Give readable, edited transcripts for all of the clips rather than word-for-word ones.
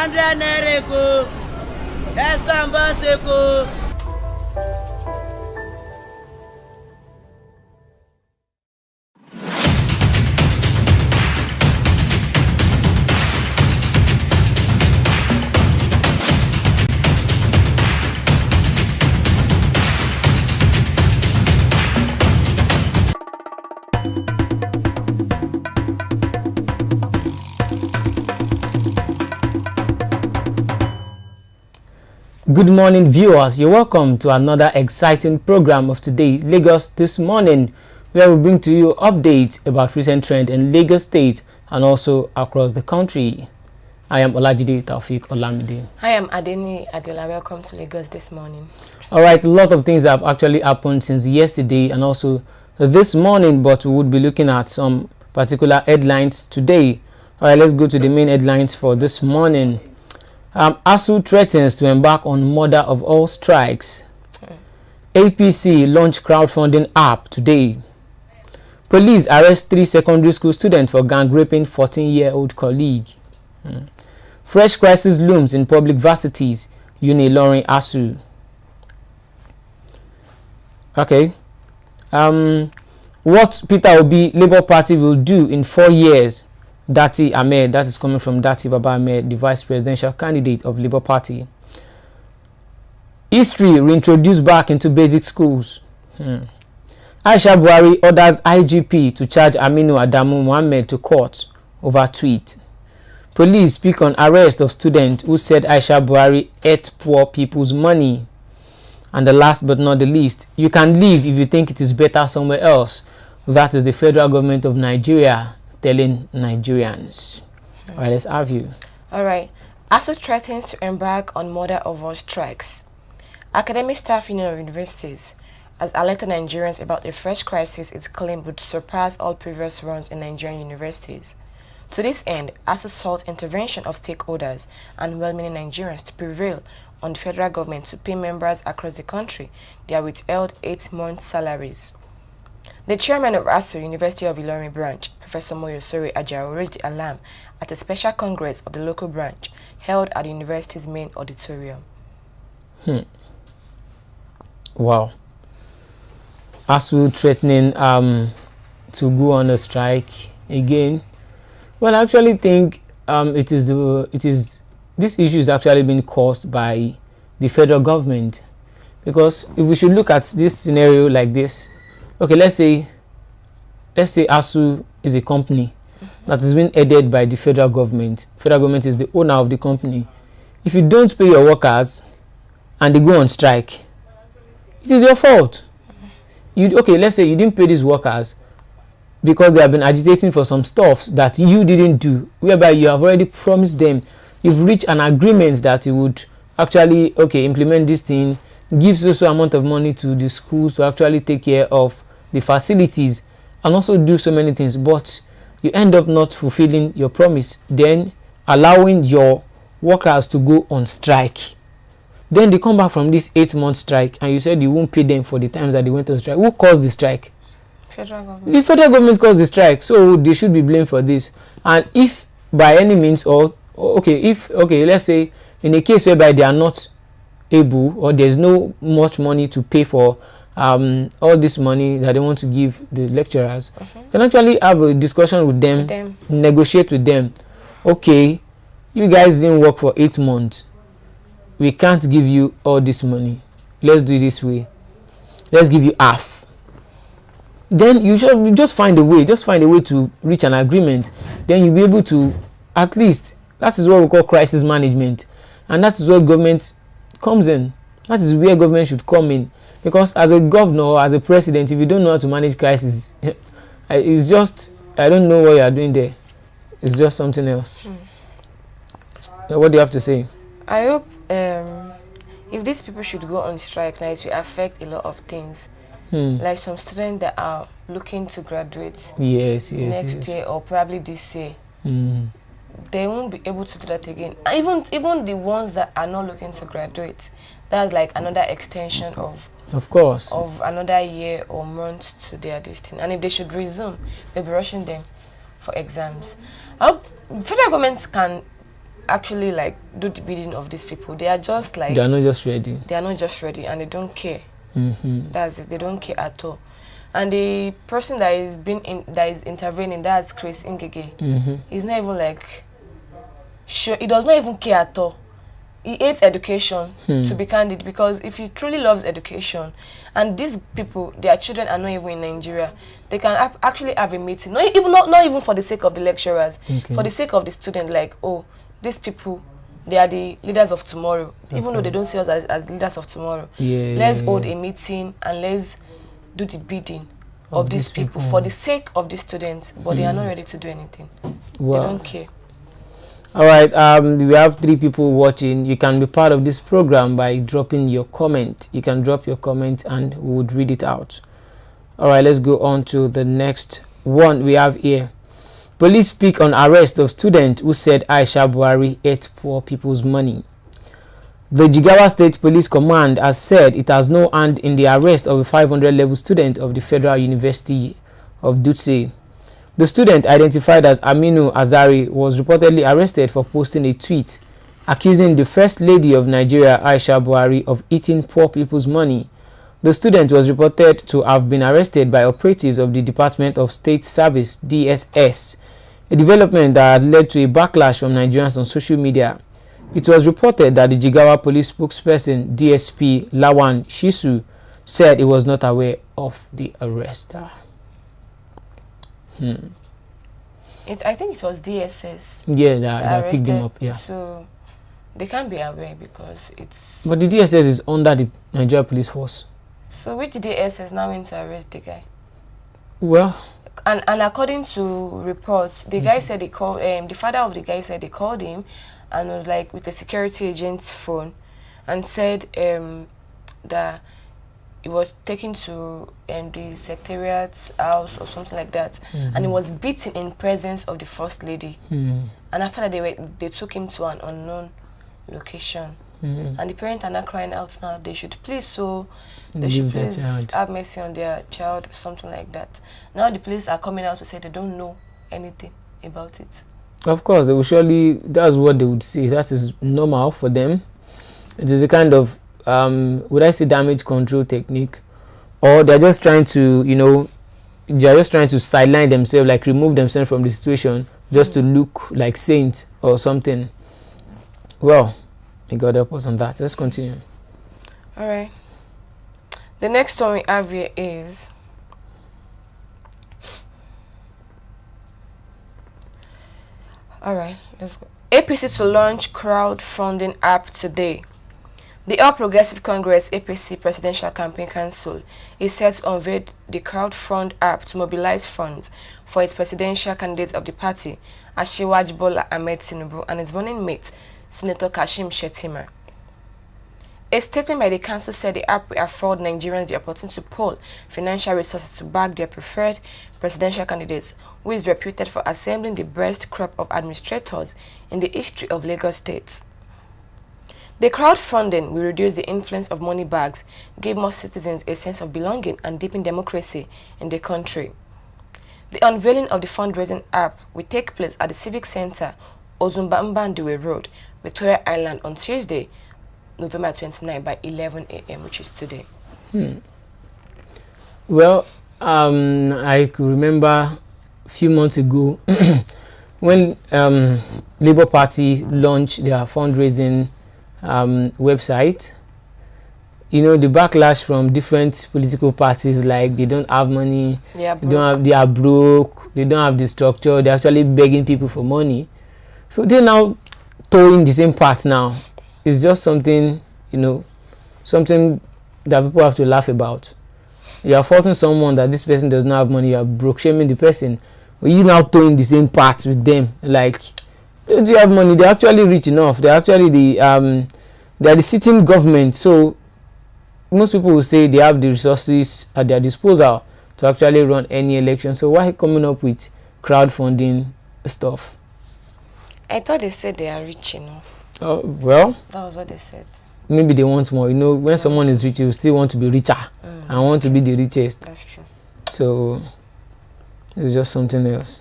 100 naira ko. Estambul ko. Good morning, viewers. You're welcome to another exciting program of today, Lagos This Morning, where we bring to you updates about recent trend in Lagos State and also across the country. I am Olajide Taufik Olamide. I am Adeni Adola. Welcome to Lagos This Morning. All right, a lot of things have actually happened since yesterday and also this morning, but we would be looking at some particular headlines today. All right, let's go to the main headlines for this morning. Asuu threatens to embark on murder of all strikes. APC launch crowdfunding app today. Police arrest 3 secondary school students for gang raping 14-year-old colleague. Fresh crisis looms in public varsities. Unilorin Asuu. Okay. What Peter Obi Labour Party will do in 4 years. Dati Ahmed, that is coming from Dati Baba Ahmed, the vice presidential candidate of Labour Party. History reintroduced back into basic schools. Aisha Buhari orders IGP to charge Aminu Adamu Mohammed to court over tweet. Police speak on arrest of student who said Aisha Buhari ate poor people's money. And the last but not the least, you can leave if you think it is better somewhere else. That is the federal government of Nigeria telling Nigerians. All right, let's have you. All right. Asuu threatens to embark on murder of all strikes. Academic Staff Union of Universities has alerted Nigerians about a fresh crisis it claimed would surpass all previous runs in Nigerian universities. To this end, Asuu sought intervention of stakeholders and well-meaning Nigerians to prevail on the federal government to pay members across the country their withheld 8-month salaries. The chairman of Asuu, University of Ilorin branch, Professor Moyosori Ajao, raised the alarm at a special congress of the local branch held at the university's main auditorium. Wow. Asuu threatening to go on a strike again. Well, I actually think this issue is actually being caused by the federal government, because if we should look at this scenario like this. Okay, let's say Asuu is a company that is being headed by the federal government. Federal government is the owner of the company. If you don't pay your workers and they go on strike, it is your fault. Okay, let's say you didn't pay these workers because they have been agitating for some stuff that you didn't do, whereby you have already promised them. You've reached an agreement that you would actually, implement this thing, give so amount of money to the schools to actually take care of the facilities and also do so many things, but you end up not fulfilling your promise, then allowing your workers to go on strike. Then they come back from this 8-month strike and you said you won't pay them for the times that they went on strike. Who caused the strike? Federal government. The federal government caused the strike, so they should be blamed for this. And if by any means let's say in a case whereby they are not able, or there's no much money to pay for all this money that they want to give the lecturers, can actually have a discussion with them, negotiate with them. Okay, you guys didn't work for 8 months, we can't give you all this money, let's do it this way, let's give you half. Then you should just find a way to reach an agreement. Then you'll be able to, at least, that is what we call crisis management, and that is what government comes in. That is where government should come in, because as a governor or as a president, if you don't know how to manage crisis, it's just, I don't know what you are doing there. It's just something else. So what do you have to say? I hope if these people should go on strike, now it will affect a lot of things. Like some students that are looking to graduate next year or probably this year. They won't be able to do that again. Even the ones that are not looking to graduate, that's like another extension of another year or month to their destiny. And if they should resume, they'll be rushing them for exams. I hope federal governments can actually like do the bidding of these people. They are just like They are not just ready. They are not just ready, and they don't care. That's it. They don't care at all. And the person that is intervening, that's Chris Ngege. He's not even like sure. He does not even care at all. He hates education, to be candid, because if he truly loves education, and these people, their children are not even in Nigeria, they can actually have a meeting. Not even for the sake of the lecturers, for the sake of the student. Like, oh, these people, they are the leaders of tomorrow. Even though they don't see us as leaders of tomorrow, let's hold a meeting and let's do the bidding of these people for the sake of the students. But they are not ready to do anything. Wow. They don't care. All right, we have 3 people watching. You can be part of this program by dropping your comment. You can drop your comment and we would read it out. All right, let's go on to the next one we have here. Police speak on arrest of student who said Aisha Buhari ate poor people's money. The Jigawa State Police Command has said it has no hand in the arrest of a 500 level student of the Federal University of Dutse. The student, identified as Aminu Azari, was reportedly arrested for posting a tweet accusing the First Lady of Nigeria, Aisha Buhari, of eating poor people's money. The student was reported to have been arrested by operatives of the Department of State Service, DSS, a development that had led to a backlash from Nigerians on social media. It was reported that the Jigawa police spokesperson, DSP Lawan Shisu, said he was not aware of the arrest. I think it was DSS. Yeah, that picked them up. Yeah. So they can't be aware because it's. But the DSS is under the Nigeria Police Force. So which DSS now went to arrest the guy? Well. And according to reports, the guy said they called. The father of the guy said they called him, and was like with a security agent's phone, and said that he was taken to the secretariat's house or something like that, and he was beaten in presence of the First Lady. And after that, they took him to an unknown location. And the parents are not crying out now. They should please have mercy on their child, something like that. Now the police are coming out to say they don't know anything about it. Of course, they will surely. That's what they would say. That is normal for them. It is a kind of would I say damage control technique, or they're just trying to they're just trying to sideline themselves, like remove themselves from the situation, just to look like saints or something. Well, may God help us on that. Let's continue. All right. The next one we have here is let's go. APC to launch crowdfunding app today. The All Progressive Congress APC Presidential Campaign Council is set to unveil the crowdfund app to mobilize funds for its presidential candidate of the party, Asiwaju Bola Ahmed Tinubu, and his running mate, Senator Kashim Shettima. A statement by the council said the app will afford Nigerians the opportunity to pool financial resources to back their preferred presidential candidates, who is reputed for assembling the best crop of administrators in the history of Lagos State. The crowdfunding will reduce the influence of money bags, give more citizens a sense of belonging, and deepen democracy in the country. The unveiling of the fundraising app will take place at the Civic Center, Ozumba Mbandiwe Road, Victoria Island, on Tuesday, November 29 by 11 a.m., which is today. Well, I could remember a few months ago when Labour Party launched their fundraising website. The backlash from different political parties, like they don't have money, they are broke, they don't have the structure, they're actually begging people for money. So they're now towing the same path now. It's just something, something that people have to laugh about. You are faulting someone that this person does not have money, you are broke, shaming the person, but you now towing the same path with them. Like, don't you have money? They're actually rich enough. They're actually they are the sitting government. So most people will say they have the resources at their disposal to actually run any election. So why coming up with crowdfunding stuff? I thought they said they are rich enough. Oh, well, that was what they said. Maybe they want more. When someone is rich, you still want to be richer and want to be the richest. That's true. So it's just something else.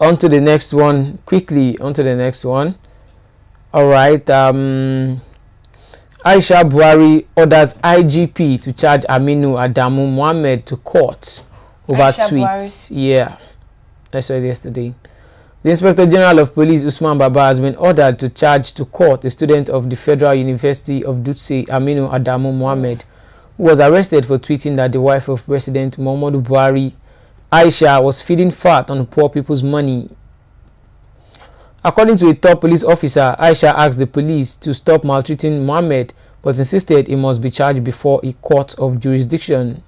On to the next one. Quickly, on to the next one. All right. Aisha Buhari orders IGP to charge Aminu Adamu Mohammed to court over Aisha tweets. Yeah, I saw it yesterday. The Inspector General of Police, Usman Baba, has been ordered to charge to court a student of the Federal University of Dutse, Aminu Adamu Mohammed, who was arrested for tweeting that the wife of President Muhammadu Buhari, Aisha, was feeding fat on poor people's money. According to a top police officer, Aisha asked the police to stop maltreating Mohammed, but insisted he must be charged before a court of jurisdiction.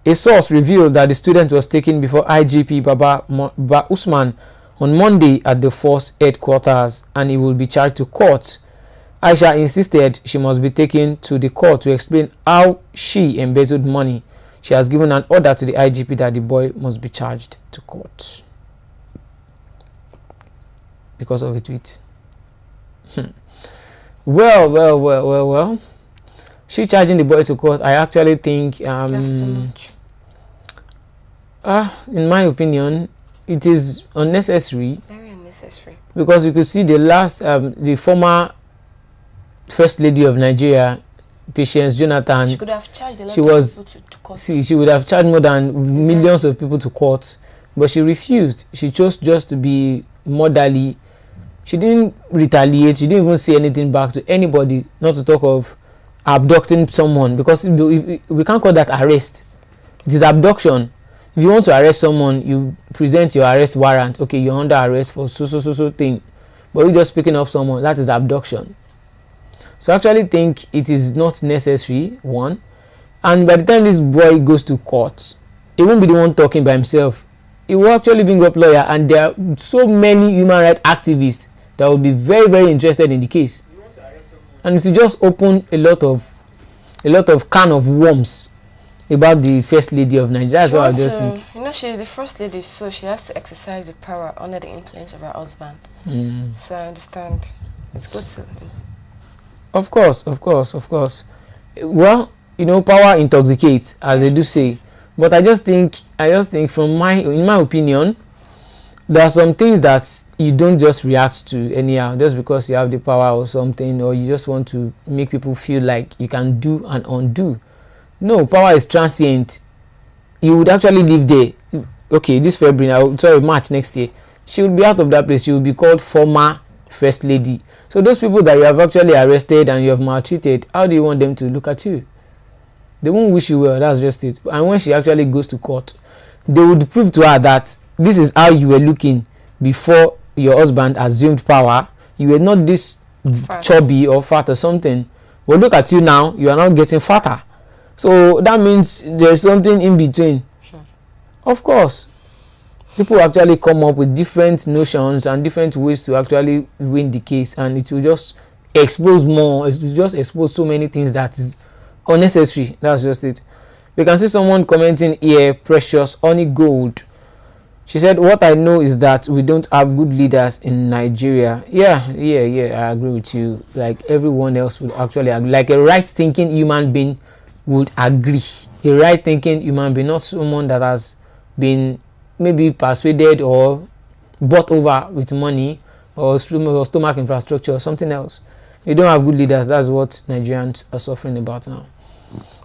A source revealed that the student was taken before IGP Baba Usman on Monday at the force headquarters, and he will be charged to court. Aisha insisted she must be taken to the court to explain how she embezzled money. She has given an order to the IGP that the boy must be charged to court because of a tweet. Well. She charging the boy to court, I actually think That's too much. In my opinion, it is unnecessary. Very unnecessary. Because you could see the former First Lady of Nigeria, Patience Jonathan. She could have charged a lot of people to court. She would have charged more than millions of people to court, but she refused. She chose just to be motherly. She didn't retaliate. She didn't even say anything back to anybody, not to talk of abducting someone, because we can't call that arrest. It is abduction. If you want to arrest someone, you present your arrest warrant. Okay, you're under arrest for so thing, but you just picking up someone, that is abduction. So I actually think it is not necessary, one. And by the time this boy goes to court, he won't be the one talking by himself. He will actually bring up lawyer, and there are so many human rights activists that will be very, very interested in the case. And it will just open a lot of can of worms about the First Lady of Nigeria. That's what I just think. You know, she is the First Lady, so she has to exercise the power under the influence of her husband. So I understand. It's good to. Of course. Well, you know, power intoxicates, as they do say. But I just think in my opinion, there are some things that you don't just react to anyhow just because you have the power or something, or you just want to make people feel like you can do and undo. No, power is transient. You would actually live there. Okay, this February, March next year, she will be out of that place. She will be called former First Lady. So those people that you have actually arrested and you have maltreated, how do you want them to look at you? They won't wish you well. That's just it. And when she actually goes to court, they would prove to her that this is how you were looking before your husband assumed power. You were not this chubby or fat or something. But look at you now. You are now getting fatter. So that means there's something in between. Of course. People actually come up with different notions and different ways to actually win the case, and it will just expose more. It will just expose so many things that is unnecessary. That's just it. We can see someone commenting here, Precious Honey Gold. She said, what I know is that we don't have good leaders in Nigeria. Yeah, I agree with you. Like everyone else would actually agree. Like a right-thinking human being would agree. A right-thinking human being, not someone that has been maybe persuaded or bought over with money or stomach infrastructure or something else. You don't have good leaders. That's what Nigerians are suffering about now.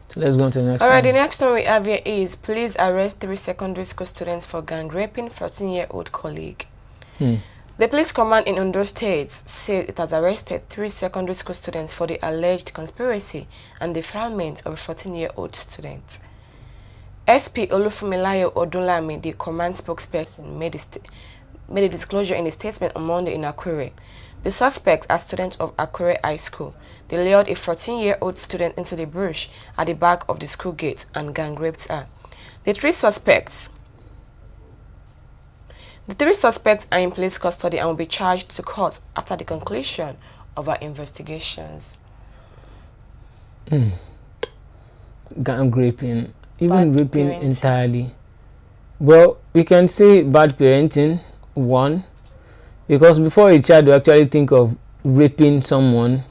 So let's go on to the next one. Alright, the next one we have here is, police arrest 3 secondary school students for gang raping 14-year-old colleague. The police command in Ondo State said it has arrested 3 secondary school students for the alleged conspiracy and defilement of a 14-year-old student. SP Olufumilayo Odunlami, the command spokesperson, made a disclosure in a statement on Monday in Akure. The suspects are students of Akure High School. They lured a 14-year-old student into the bush at the back of the school gate and gang raped her. The three suspects are in police custody and will be charged to court after the conclusion of our investigations. Gang raping, even Bad raping parenting. entirely. Well, we can say bad parenting, one, because before a child will actually think of raping someone,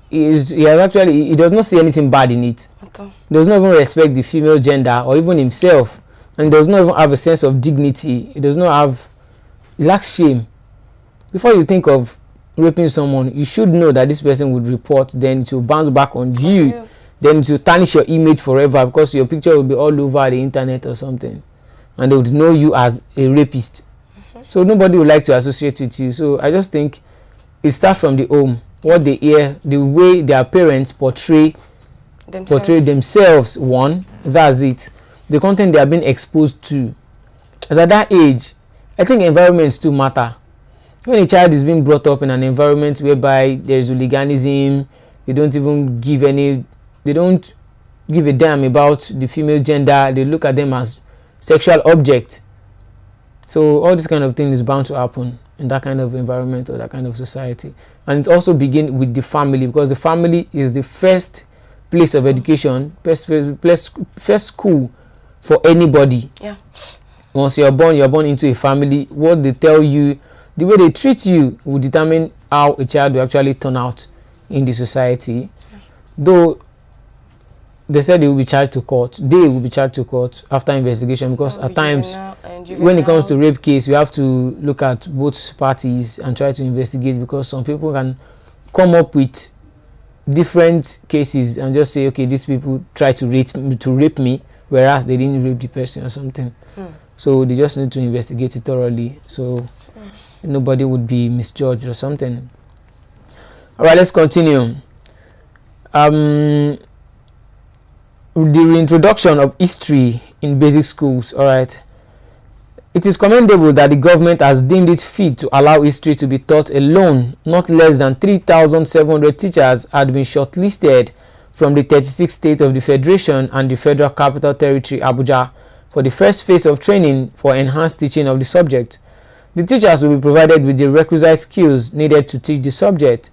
he does not see anything bad in it. He does not even respect the female gender or even himself, and does not even have a sense of dignity, it does not have, it lacks shame. Before you think of raping someone, you should know that this person would report, then it will bounce back on you, then it will tarnish your image forever because your picture will be all over the internet or something, and they would know you as a rapist. So nobody would like to associate with you. So I just think it starts from the home, what they hear, the way their parents portray themselves. One, that's it. The content they are being exposed to. As at that age, I think environments too matter. When a child is being brought up in an environment whereby there is hooliganism, they don't give a damn about the female gender, they look at them as sexual objects. So all this kind of thing is bound to happen in that kind of environment or that kind of society. And it also begins with the family, because the family is the first place of education, first school for anybody. Yeah. Once you're born into a family. What they tell you, the way they treat you will determine how a child will actually turn out in the society. Yeah. Though they said they will be charged to court. They will be charged to court after investigation, because at times when it comes to rape case, you have to look at both parties and try to investigate, because some people can come up with different cases and just say, okay, these people try to rape me, whereas they didn't rape the person or something. So they just need to investigate it thoroughly, so nobody would be misjudged or something. All right, let's continue. The reintroduction of history in basic schools. All right, it is commendable that the government has deemed it fit to allow history to be taught alone. Not less than 3,700 teachers had been shortlisted from the 36 states of the Federation and the Federal Capital Territory, Abuja, for the first phase of training for enhanced teaching of the subject. The teachers will be provided with the requisite skills needed to teach the subject.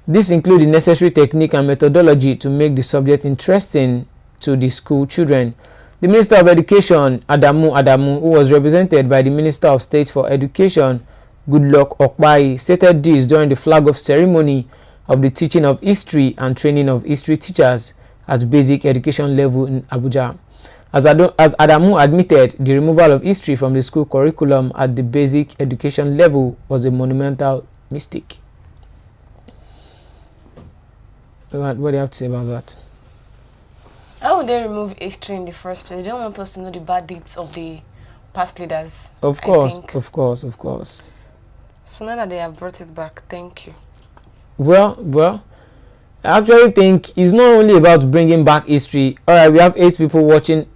This includes the necessary technique and methodology to make the subject interesting to the school children. The Minister of Education, Adamu, who was represented by the Minister of State for Education, Goodluck Okpai, stated this during the flag-off ceremony of the teaching of history and training of history teachers at basic education level in Abuja. As Adamu admitted, the removal of history from the school curriculum at the basic education level was a monumental mistake. What do you have to say about that? How would they remove history in the first place? They don't want us to know the bad deeds of the past leaders. Of course. So now that they have brought it back, thank you. Well, I actually think it's not only about bringing back history. All right, we have 8 people watching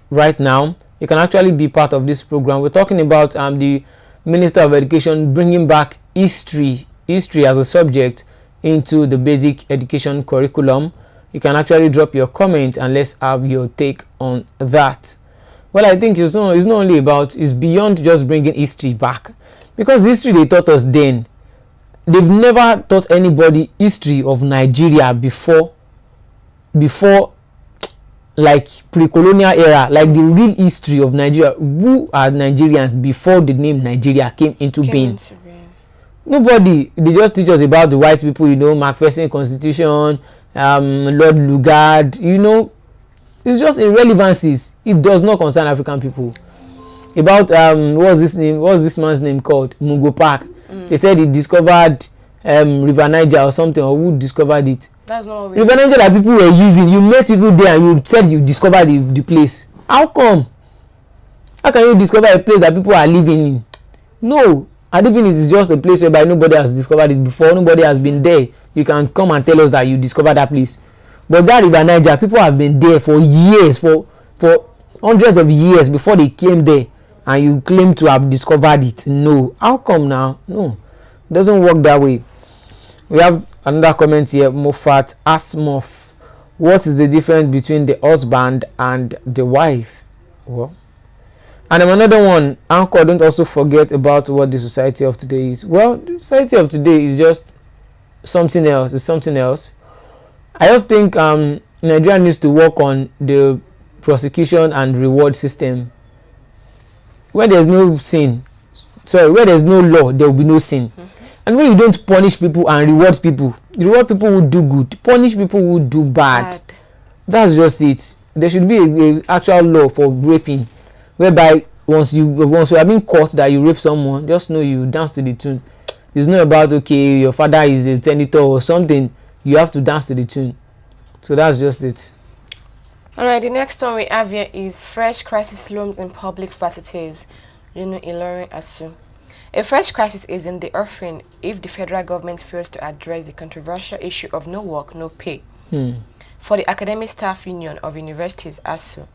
right now. You can actually be part of this program. We're talking about the Minister of Education bringing back history as a subject into the basic education curriculum. You can actually drop your comment and let's have your take on that. Well, I think it's not only about, it's beyond just bringing history back, because the history they taught us then, they've never taught anybody history of Nigeria before like pre-colonial era, like the real history of Nigeria. Who are Nigerians before the name Nigeria came into being? Nobody. They just teach us about the white people, Macpherson Constitution, Lord Lugard, it's just irrelevancies. It does not concern African people. About what's this man's name called? Mungo Park. They said he discovered River Niger or something, or who discovered it? That's not what River Niger that people were using. You met people there and you said you discovered the place. How come? How can you discover a place that people are living in? No, Adibin is just a place whereby nobody has discovered it before. Nobody has been there. You can come and tell us that you discovered that place. But that River Niger, people have been there for years, for hundreds of years before they came there, and you claim to have discovered it. No. How come now? No. It doesn't work that way. We have another comment here. Mofat Asmof. What is the difference between the husband and the wife? Well, and another one, Anchor, don't also forget about what the society of today is. Well, the society of today is just something else. It's something else. I just think Nigeria needs to work on the prosecution and reward system. Where there's no sin, where there's no law, there will be no sin. And when you don't punish people and reward people who do good, punish people who do bad. That's just it. There should be a actual law for raping. whereby once you have been caught that you rape someone, just know you dance to the tune. It's not about, okay, your father is a senator or something, you have to dance to the tune. So that's just it. Alright, the next one we have here is fresh crisis looms in public varsities. Ilorin Asuu. A fresh crisis is in the offing if the federal government fails to address the controversial issue of no work, no pay. For the Academic Staff Union of Universities, Asuu.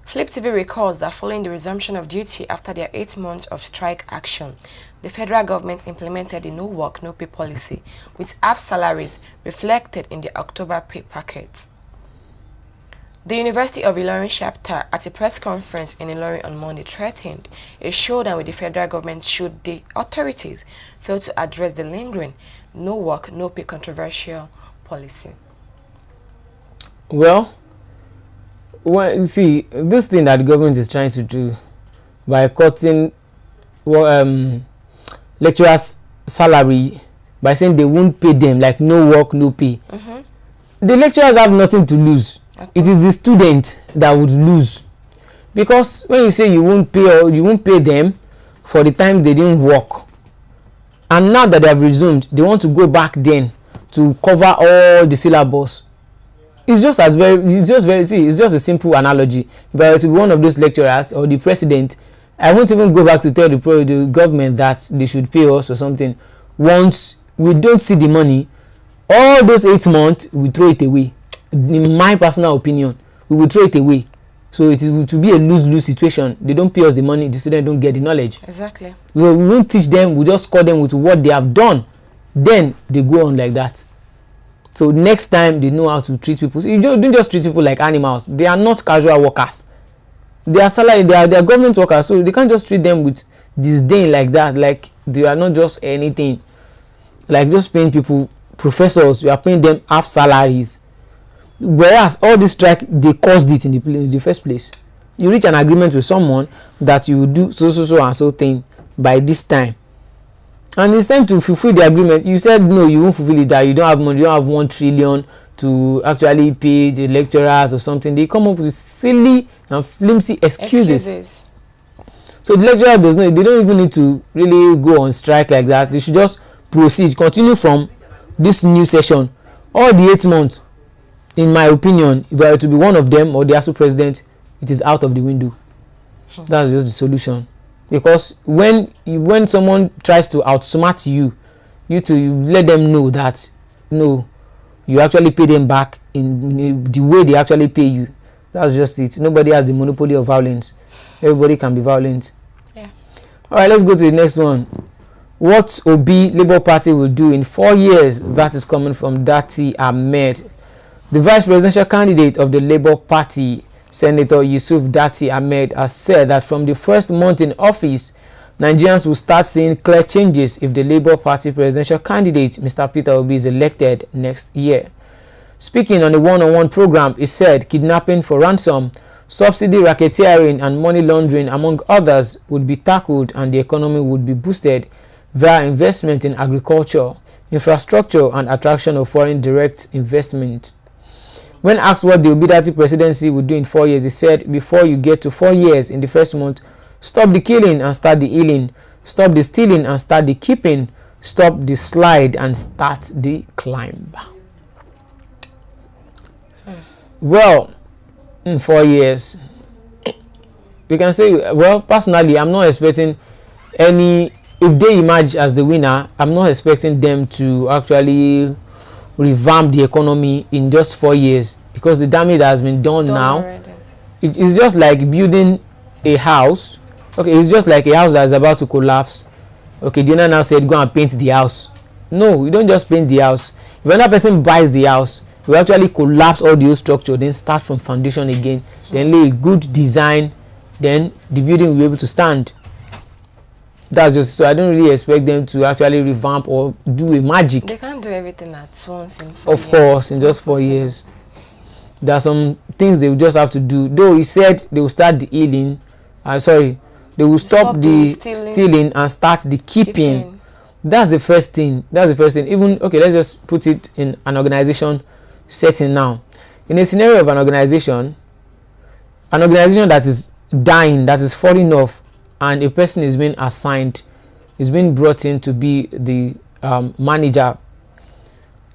Flip TV recalls that following the resumption of duty after their 8 months of strike action, the federal government implemented the no work, no pay policy, with half salaries reflected in the October pay packet. The University of Ilorin chapter, at a press conference in Ilorin on Monday, threatened a showdown with the federal government should the authorities fail to address the lingering no work, no pay controversial policy. Well, you see, this thing that the government is trying to do by cutting lecturers' salary, by saying they won't pay them, like no work, no pay. The lecturers have nothing to lose. It is the student that would lose, because when you say you won't pay, or you won't pay them for the time they didn't work, and now that they have resumed, they want to go back then to cover all the syllabus. It's just a simple analogy. If I were to be one of those lecturers or the president, I won't even go back to tell the government that they should pay us or something. Once we don't see the money, all those 8 months, we throw it away. In my personal opinion, we will throw it away. So it is to be a lose-lose situation. They don't pay us the money, the students don't get the knowledge. Exactly. We won't teach them, we just score them with what they have done. Then they go on like that. So next time they know how to treat people. So you don't just treat people like animals. They are not casual workers. They are salary, they are government workers. So they can't just treat them with disdain like that. Like they are not just anything. Like just paying people, professors, you are paying them half salaries. Whereas all this strike, they caused it in the first place. You reach an agreement with someone that you will do so and so thing by this time, and it's time to fulfill the agreement. You said no, you won't fulfill it, that you don't have money, you don't have 1 trillion to actually pay the lecturers or something. They come up with silly and flimsy excuses. So the lecturer does not, they don't even need to really go on strike like that. They should just proceed, continue from this new session. All the 8 months, in my opinion, if I were to be one of them or the Asuu president, it is out of the window. That's just the solution. Because when someone tries to outsmart you let them know that no, you actually pay them back in the way they actually pay you. That's just it. Nobody has the monopoly of violence. Everybody can be violent. Yeah. All right, let's go to the next one. What Obi Labour Party will do in 4 years. That is coming from Dati Ahmed. The vice presidential candidate of the Labour Party, Senator Yusuf Dati Ahmed, has said that from the first month in office, Nigerians will start seeing clear changes if the Labour Party presidential candidate, Mr. Peter Obi, is elected next year. Speaking on a one-on-one program, he said kidnapping for ransom, subsidy racketeering and money laundering, among others, would be tackled and the economy would be boosted via investment in agriculture, infrastructure and attraction of foreign direct investment. When asked what the Obi presidency would do in 4 years, he said, before you get to 4 years in the first month, stop the killing and start the healing, stop the stealing and start the keeping, stop the slide and start the climb. Well, in 4 years, we can say, well, personally, I'm not expecting any, if they emerge as the winner, I'm not expecting them to actually revamp the economy in just 4 years, because the damage that has been done now already. It is just like building a house. Okay, it's just like a house that is about to collapse. Okay, the owner now said go and paint the house. No, you don't just paint the house. If another person buys the house, you actually collapse all the old structure, then start from foundation again, then lay a good design, then the building will be able to stand. That's just, so I don't really expect them to actually revamp or do a magic. They can't do everything at once in 4 years. Of course, in just 4 years. There are some things they will just have to do. Though he said they will start the healing, they will stop the stealing and start the keeping. That's the first thing. Even, okay, let's just put it in an organization setting now. In a scenario of an organization that is dying, that is falling off, and a person is being assigned, is being brought in to be the manager,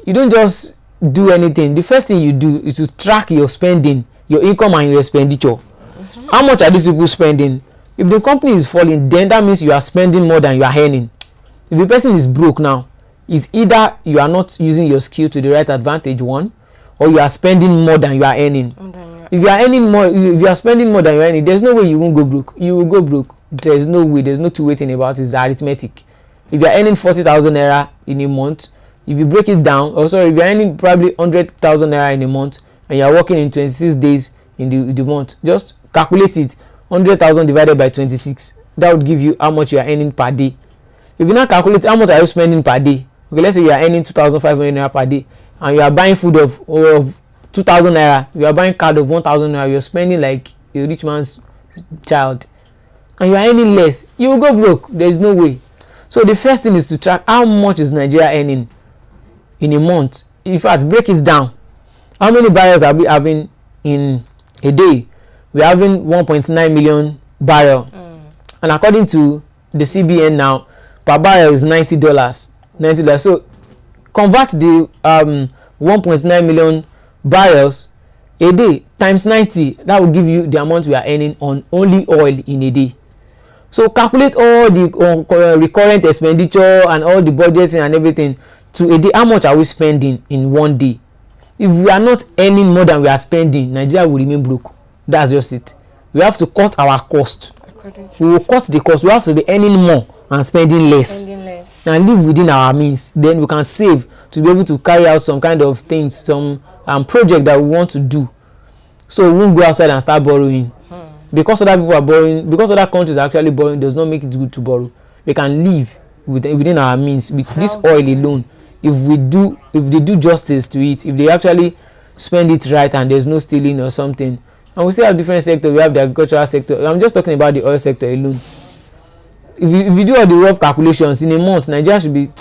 you don't just do anything. The first thing you do is to track your spending, your income and your expenditure. How much are these people spending? If the company is falling, then that means you are spending more than you are earning. If the person is broke now, it's either you are not using your skill to the right advantage, one, or you are spending more than you are earning. If you are earning more, if you are spending more than you are earning, there's no way you won't go broke. You will go broke. There's no way. There's no two-way thing about it. It's arithmetic. If you are earning 40,000 naira in a month, if you break it down, or sorry, if you are earning probably 100,000 naira in a month, and you are working in 26 days in the month, just calculate it. 100,000 divided by 26. That would give you how much you are earning per day. If you now calculate how much are you spending per day, okay, let's say you are earning 2,500 naira per day, and you are buying food of 2,000 naira, you are buying card of 1,000 naira, you are spending like a rich man's child, and you are earning less, you will go broke. There is no way. So the first thing is to track how much is Nigeria earning in a month. In fact, break it down. How many barrels are we having in a day? We are having 1.9 million barrel, and according to the CBN now, per barrel is $90. $90. So convert the 1.9 million barrels a day times 90. That will give you the amount we are earning on only oil in a day. So calculate all the recurrent expenditure and all the budgeting and everything to a day. How much are we spending in one day? If we are not earning more than we are spending, Nigeria will remain broke. That's just it. We have to cut our cost. We will cut the cost. We have to be earning more and spending less. And live within our means. Then we can save to be able to carry out some kind of things, some project that we want to do. So we won't go outside and start borrowing. Because other people are borrowing, because other countries are actually borrowing, does not make it good to borrow. We can live within our means with this oil alone. If they do justice to it, if they actually spend it right and there's no stealing or something. And we still have different sectors. We have the agricultural sector. I'm just talking about the oil sector alone. If you do all the rough calculations in a month, Nigeria should be,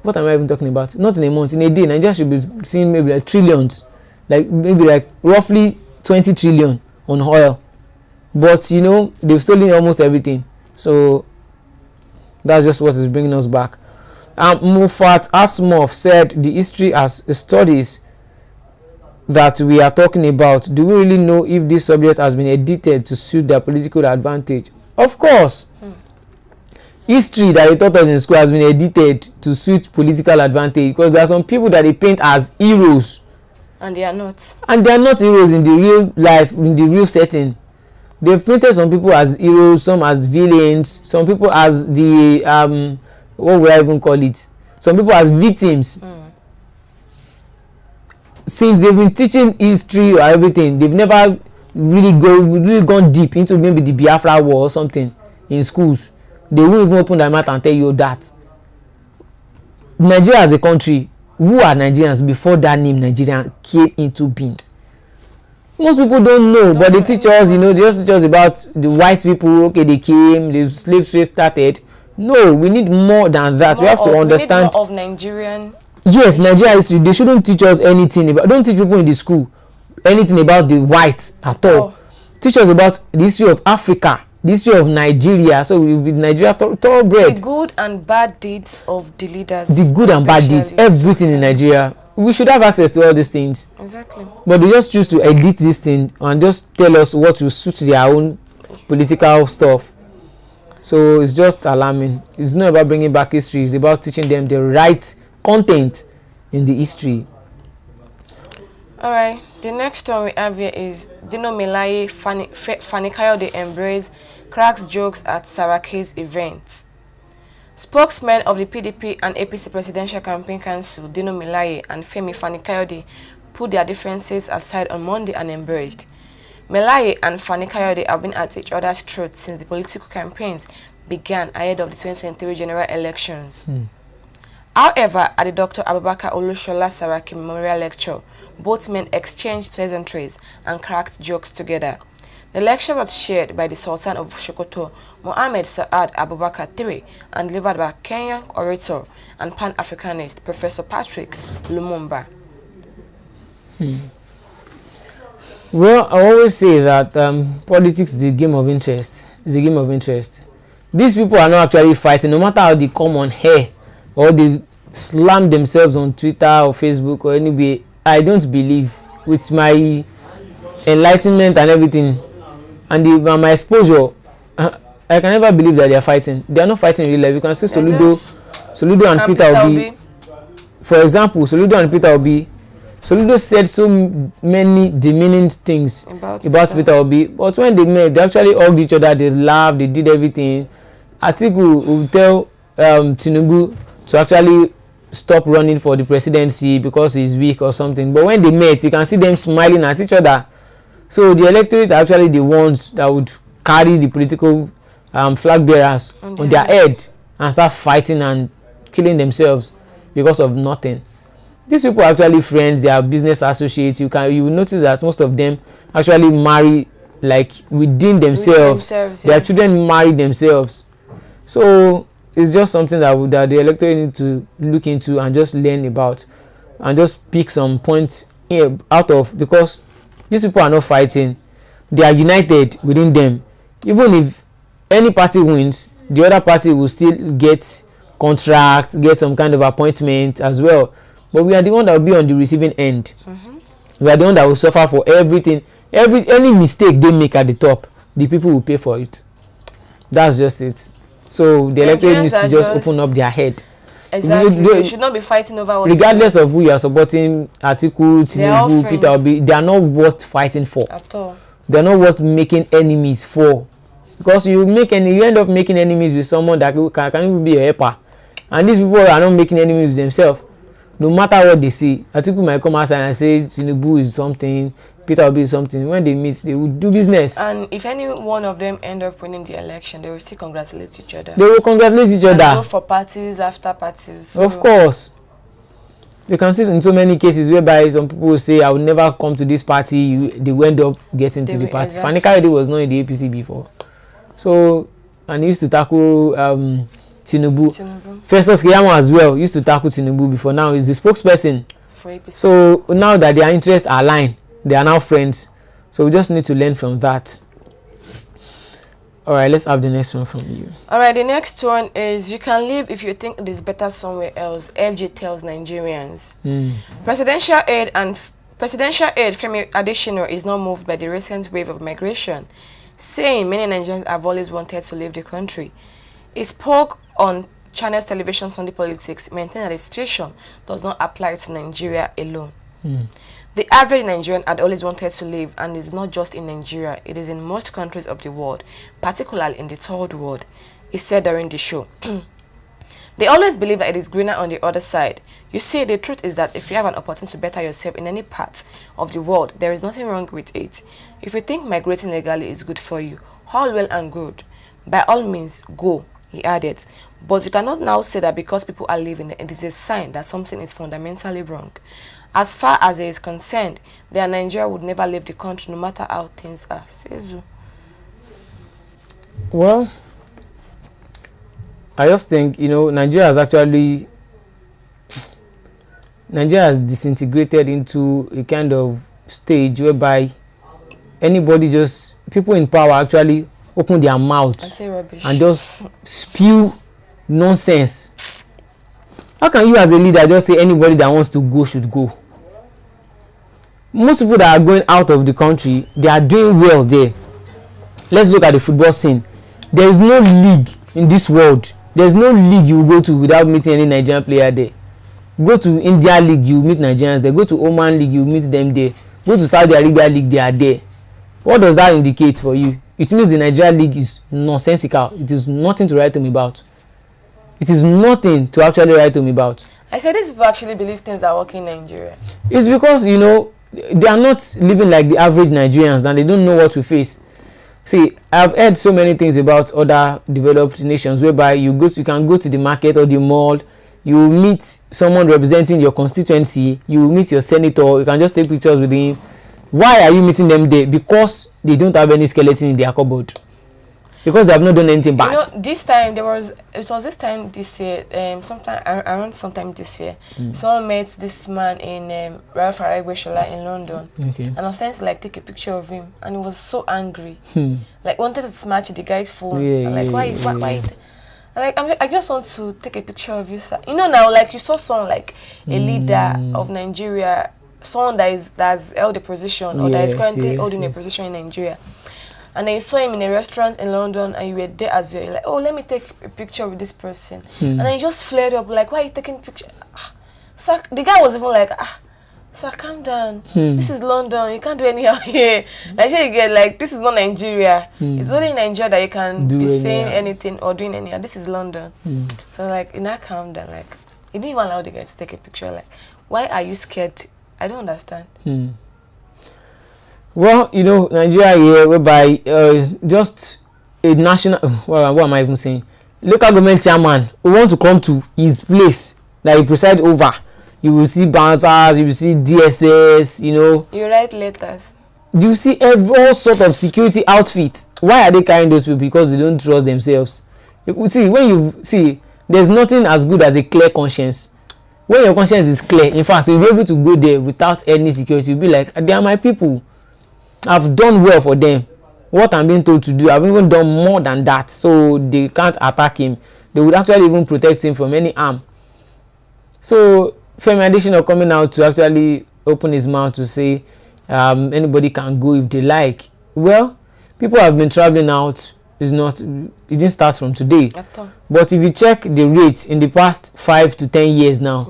what am I even talking about? Not in a month, in a day, Nigeria should be seeing maybe like trillions, like maybe like roughly 20 trillion on oil. But you know, they've stolen almost everything. So that's just what is bringing us back. Mufat Asmov said the history as studies that we are talking about, do we really know if this subject has been edited to suit their political advantage? Of course. History that they taught us in school has been edited to suit political advantage, because there are some people that they paint as heroes. And they are not. And they are not heroes in the real life, in the real setting. They've painted some people as heroes, some as villains, some people as the, what would I even call it? Some people as victims. Since they've been teaching history or everything, they've never really gone deep into maybe the Biafra war or something in schools. They won't even open their mouth and tell you that. Nigeria as a country, who are Nigerians before that name Nigeria came into being? Most people don't know, but they teach us, they just teach us about the white people. Okay, they came, the slave trade started. No, we need more than that. We have to understand. We need more of Nigerian. Yes, Nigeria history. They shouldn't teach us anything about. Don't teach people in the school anything about the white at all. Teach us about the history of Africa, the history of Nigeria. So we with Nigeria thoroughbred. The good and bad deeds of the leaders. The good and bad deeds, everything in Nigeria. We should have access to all these things. Exactly. But they just choose to edit this thing and just tell us what will suit their own political stuff. So it's just alarming. It's not about bringing back history. It's about teaching them the right content in the history. All right. The next one we have here is Dino Melaye Fanikayo de embrace cracks jokes at Sarake's event. Spokesmen of the PDP and APC Presidential Campaign Council, Dino Melaye and Femi Fani-Kayode, put their differences aside on Monday and embraced. Melaye and Fani-Kayode have been at each other's throats since the political campaigns began ahead of the 2023 general elections. However, at the Dr. Abubakar Olushola Saraki Memorial Lecture, both men exchanged pleasantries and cracked jokes together. The lecture was shared by the Sultan of Sokoto, Mohammed Saad Abubakar III, and delivered by Kenyan orator and Pan-Africanist Professor Patrick Lumumba. Well, I always say that politics is a game of interest. It's a game of interest. These people are not actually fighting, no matter how they come on here or they slam themselves on Twitter or Facebook or anywhere. I don't believe, with my enlightenment and everything and my exposure, I can never believe that they are fighting. They are not fighting in real life. You can see Soludo and Peter Obi. For example, Soludo and Peter Obi. Soludo said so many demeaning things about Peter Obi, but when they met, they actually hugged each other, they laughed, they did everything. Atiku will tell Tinubu to actually stop running for the presidency because he's weak or something. But when they met, you can see them smiling at each other. So the electorate are actually the ones that would carry the political flag bearers on their head and start fighting and killing themselves because of nothing. These people are actually friends, they are business associates. You will notice that most of them actually marry like within themselves. Their children marry themselves. So it's just something that the electorate need to look into and just learn about and just pick some points out of, because these people are not fighting. They are united within them. Even if any party wins, the other party will still get contract, get some kind of appointment as well. But we are the one that will be on the receiving end. We are the one that will suffer for everything. Any mistake they make at the top, the people will pay for it. That's just it. So the electorate needs to just open up their head. Exactly. They should not be fighting over what. Regardless of who you are supporting, Atiku, Tinubu, Peter Obi, they are not worth fighting for. At all. They are not worth making enemies for. Because you end up making enemies with someone that can even be a helper. And these people are not making enemies with themselves. No matter what they say, Atiku might come outside and say Tinubu is something, Peter Obi is something. When they meet, they will do business. And if any one of them end up winning the election, they will still congratulate each other. They will congratulate each other. And go for parties after parties. So. Of course. You can see in so many cases whereby some people will say, I will never come to this party. They will end up getting to the party. Exactly. Fani Kayode was not in the APC before. So, and he used to tackle Tinubu. Festus Keyamo as well used to tackle Tinubu before. Now he's the spokesperson for APC. So now that their interests are aligned, they are now friends. So we just need to learn from that. All right, let's have the next one from you. All right, the next one is, you can leave if you think it is better somewhere else. FJ tells Nigerians. Presidential aide Femi Adesina is not moved by the recent wave of migration, saying many Nigerians have always wanted to leave the country. He spoke on Channels Television Sunday Politics, maintaining that the situation does not apply to Nigeria alone. The average Nigerian had always wanted to live, and it's not just in Nigeria, it is in most countries of the world, particularly in the third world, he said during the show. They always believe that it is greener on the other side. You see, the truth is that if you have an opportunity to better yourself in any part of the world, there is nothing wrong with it. If you think migrating legally is good for you, all well and good. By all means, go, he added. But you cannot now say that because people are leaving, it is a sign that something is fundamentally wrong. As far as it is concerned, Nigeria would never leave the country no matter how things are. Asuu. Well, I just think, Nigeria has disintegrated into a kind of stage whereby people in power actually open their mouths and just spew nonsense. How can you as a leader just say anybody that wants to go should go? Most people that are going out of the country, they are doing well there. Let's look at the football scene. There is no league in this world. There is no league you will go to without meeting any Nigerian player there. Go to India League, you meet Nigerians there. Go to Oman League, you meet them there. Go to Saudi Arabia League, they are there. What does that indicate for you? It means the Nigerian League is nonsensical. It is nothing to write home about. It is nothing to actually write home about. I said these people actually believe things are working in Nigeria. It's because, they are not living like the average Nigerians and they don't know what we face. See, I've heard so many things about other developed nations whereby you can go to the market or the mall, you meet someone representing your constituency, you meet your senator, you can just take pictures with him. Why are you meeting them there? Because they don't have any skeleton in their cupboard. because they have not done anything bad. You know, this time it was this time this year, around sometime this year, someone met this man in Ralph Aregbesola in London, and I was trying to like take a picture of him, and he was so angry, like wanted to smash the guy's phone. I'm like, why? Like, I just want to take a picture of you, sir. You know, now, like, you saw someone like a leader of Nigeria, someone that's held a position, or that is currently holding a position in Nigeria, and then you saw him in a restaurant in London, and you were there as well. You're like, oh, let me take a picture with this person, and then you just flared up, like, why are you taking picture? So the guy was even like, sir, calm down. This is London. You can't do anyhow here. Like, you get, like, this is not Nigeria. It's only in Nigeria that you can be saying anything or doing anyhow. This is London. So, like, you not calm down. Like, you didn't even allow the guy to take a picture. Like, why are you scared? I don't understand. Well, you know, Nigeria here, whereby just a national, what am I even saying? Local government chairman who want to come to his place that he preside over. You will see bouncers, you will see DSS, you know. You write letters. You see all sort of security outfits. Why are they carrying those people? Because they don't trust themselves. You see, when you see, there's nothing as good as a clear conscience. When your conscience is clear, in fact, you'll be able to go there without any security. You'll be like, they are my people. I've done well for them. What I'm being told to do, I've even done more than that. So they can't attack him. They would actually even protect him from any harm. So Femi Adesina coming out to actually open his mouth to say anybody can go if they like. Well, people have been traveling out. It didn't start from today. But if you check the rates in the past 5 to 10 years now,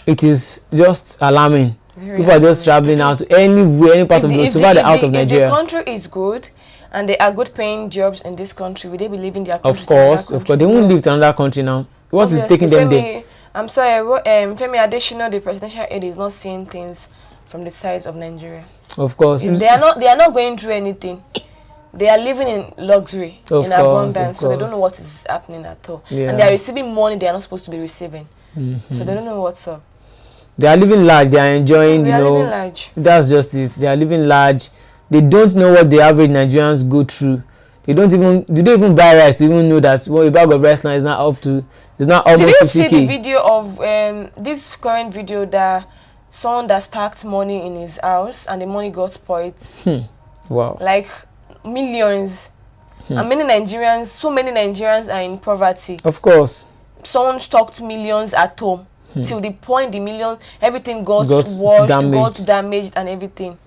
it is just alarming. People are just traveling out to anywhere, any part of the world, so far they're out of Nigeria. If the country is good and they are good paying jobs in this country, will they be leaving their country? Of course. They won't leave to another country now. What is taking them there? I'm sorry, Femi Adesina, the presidential aide, is not seeing things from the sides of Nigeria. Of course. They are not going through anything. They are living in luxury, in abundance, so they don't know what is happening at all. And they are receiving money they are not supposed to be receiving. So they don't know what's up. They are living large, they are enjoying, they are living large. That's just it. They are living large. They don't know what the average Nigerians go through. They don't even buy rice to even know that a bag of rice now is not almost 50K. Did you see the video of this current video that someone that stacked money in his house and the money got spoiled? Wow. Like millions. And so many Nigerians are in poverty. Of course. Someone stocked millions at home till the point everything got washed, got damaged and everything.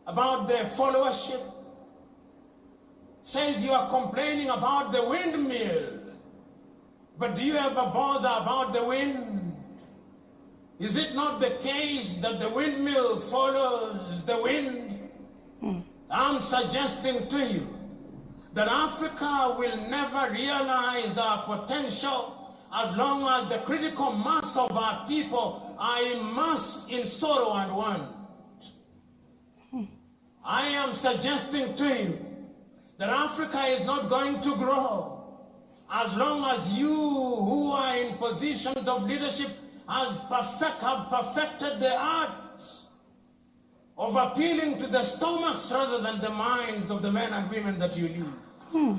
About the followership, says you are complaining about the windmill, but do you ever bother about the wind? Is it not the case that the windmill follows the wind? I'm suggesting to you that Africa will never realize our potential as long as the critical mass of our people I must in sorrow and want. I am suggesting to you that Africa is not going to grow as long as you who are in positions of leadership have perfected the art of appealing to the stomachs rather than the minds of the men and women that you lead.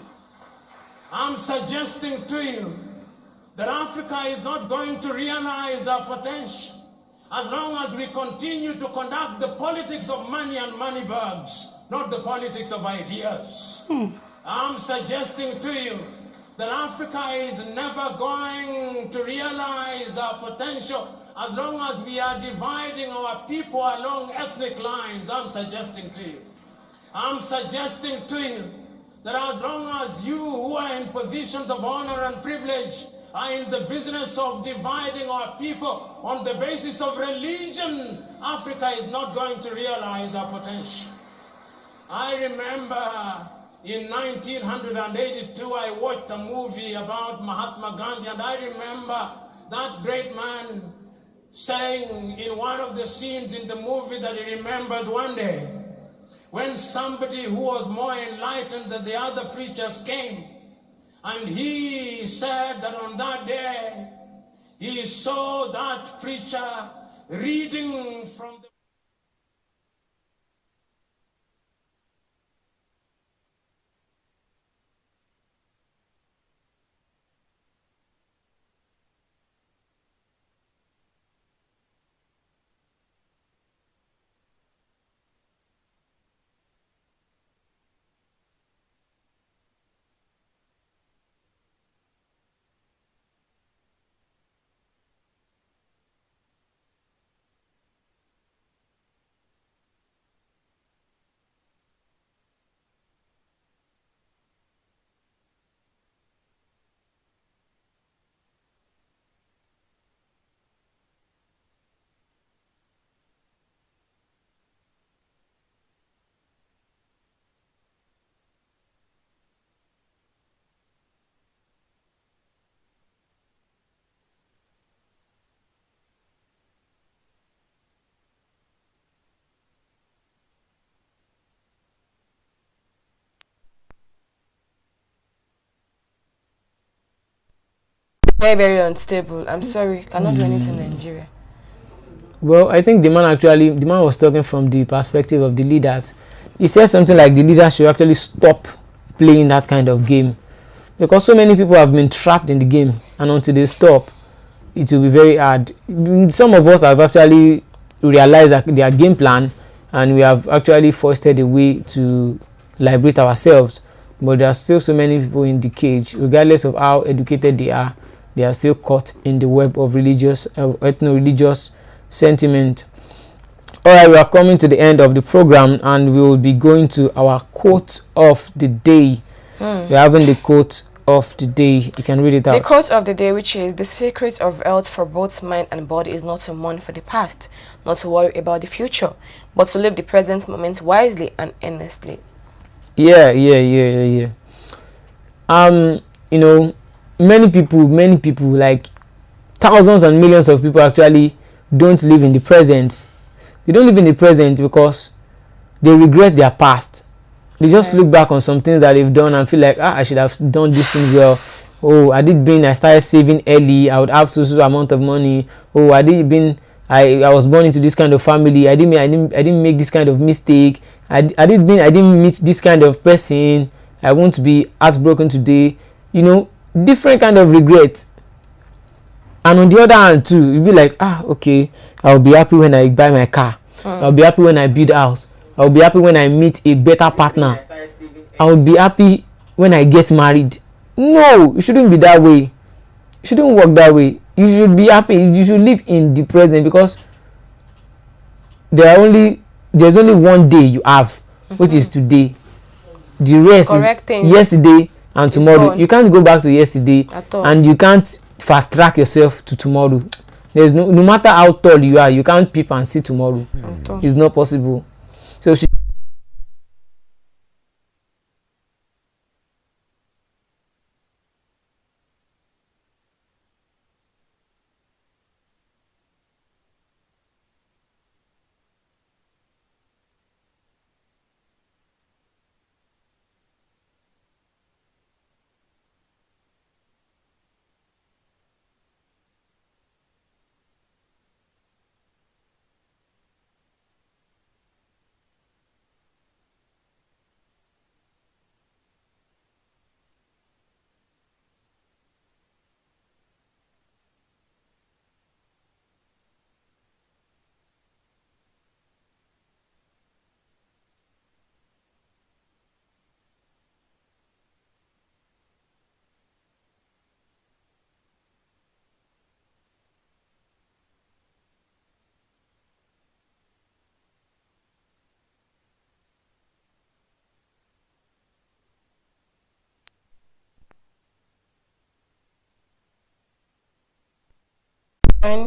I'm suggesting to you that Africa is not going to realize our potential as long as we continue to conduct the politics of money and money bags, not the politics of ideas. I'm suggesting to you that Africa is never going to realize our potential as long as we are dividing our people along ethnic lines. I'm suggesting to you that as long as you who are in positions of honor and privilege are in the business of dividing our people on the basis of religion, Africa is not going to realize our potential. I remember in 1982, I watched a movie about Mahatma Gandhi, and I remember that great man saying in one of the scenes in the movie that he remembers one day when somebody who was more enlightened than the other preachers came, and he said that on that day he saw that preacher reading from the Very, very unstable. I'm sorry, cannot do anything in Nigeria. Well, I think the man was talking from the perspective of the leaders. He said something like the leaders should actually stop playing that kind of game, because so many people have been trapped in the game, and until they stop, it will be very hard. Some of us have actually realized that their game plan, and we have actually fostered a way to liberate ourselves, but there are still so many people in the cage. Regardless of how educated they are still caught in the web of ethno-religious sentiment. Alright, we are coming to the end of the program, and we will be going to our quote of the day. We're having the quote of the day. You can read it out. The quote of the day, which is: the secret of health for both mind and body is not to mourn for the past, not to worry about the future, but to live the present moment wisely and earnestly. Yeah. You know, many people, like thousands and millions of people, actually don't live in the present. They don't live in the present because they regret their past. They just look back on some things that they've done and feel like, I should have done this thing well. Oh, I started saving early, I would have so amount of money. Oh, I was born into this kind of family. I didn't make this kind of mistake. I didn't meet this kind of person. I won't be heartbroken today. You know, different kind of regret. And on the other hand too, you'll be like, okay, I'll be happy when I buy my car. I'll be happy when I build a house. I'll be happy when I meet a better partner. I'll be happy when I get married. No, it shouldn't be that way. It shouldn't work that way. You should be happy. You should live in the present, because there's only one day you have, which is today. The rest is yesterday and tomorrow. You can't go back to yesterday, and you can't fast track yourself to tomorrow. There's no matter how tall you are, you can't peep and see tomorrow. It's not possible. So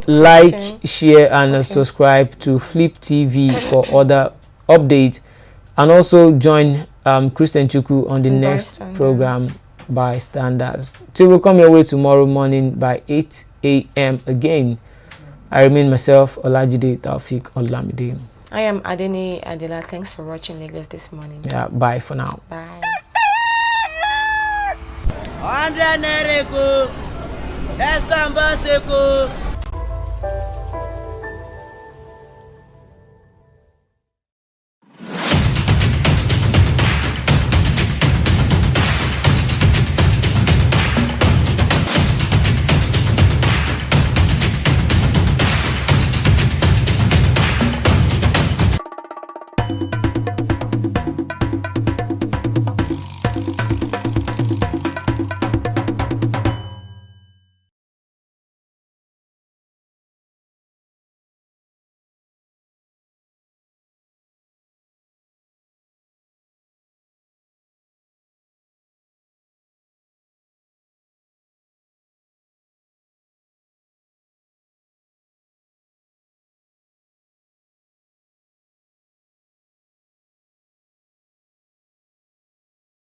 like, share, and subscribe to Flip TV for other updates, and also join Christian Chuku on the next program by Standards. Till we come your way tomorrow morning by 8 a.m. again. I remain myself, Olajide Taufik Olamide. I am Adeni Adela. Thanks for watching Lagos this morning. Yeah, bye for now. Bye. 100 naira,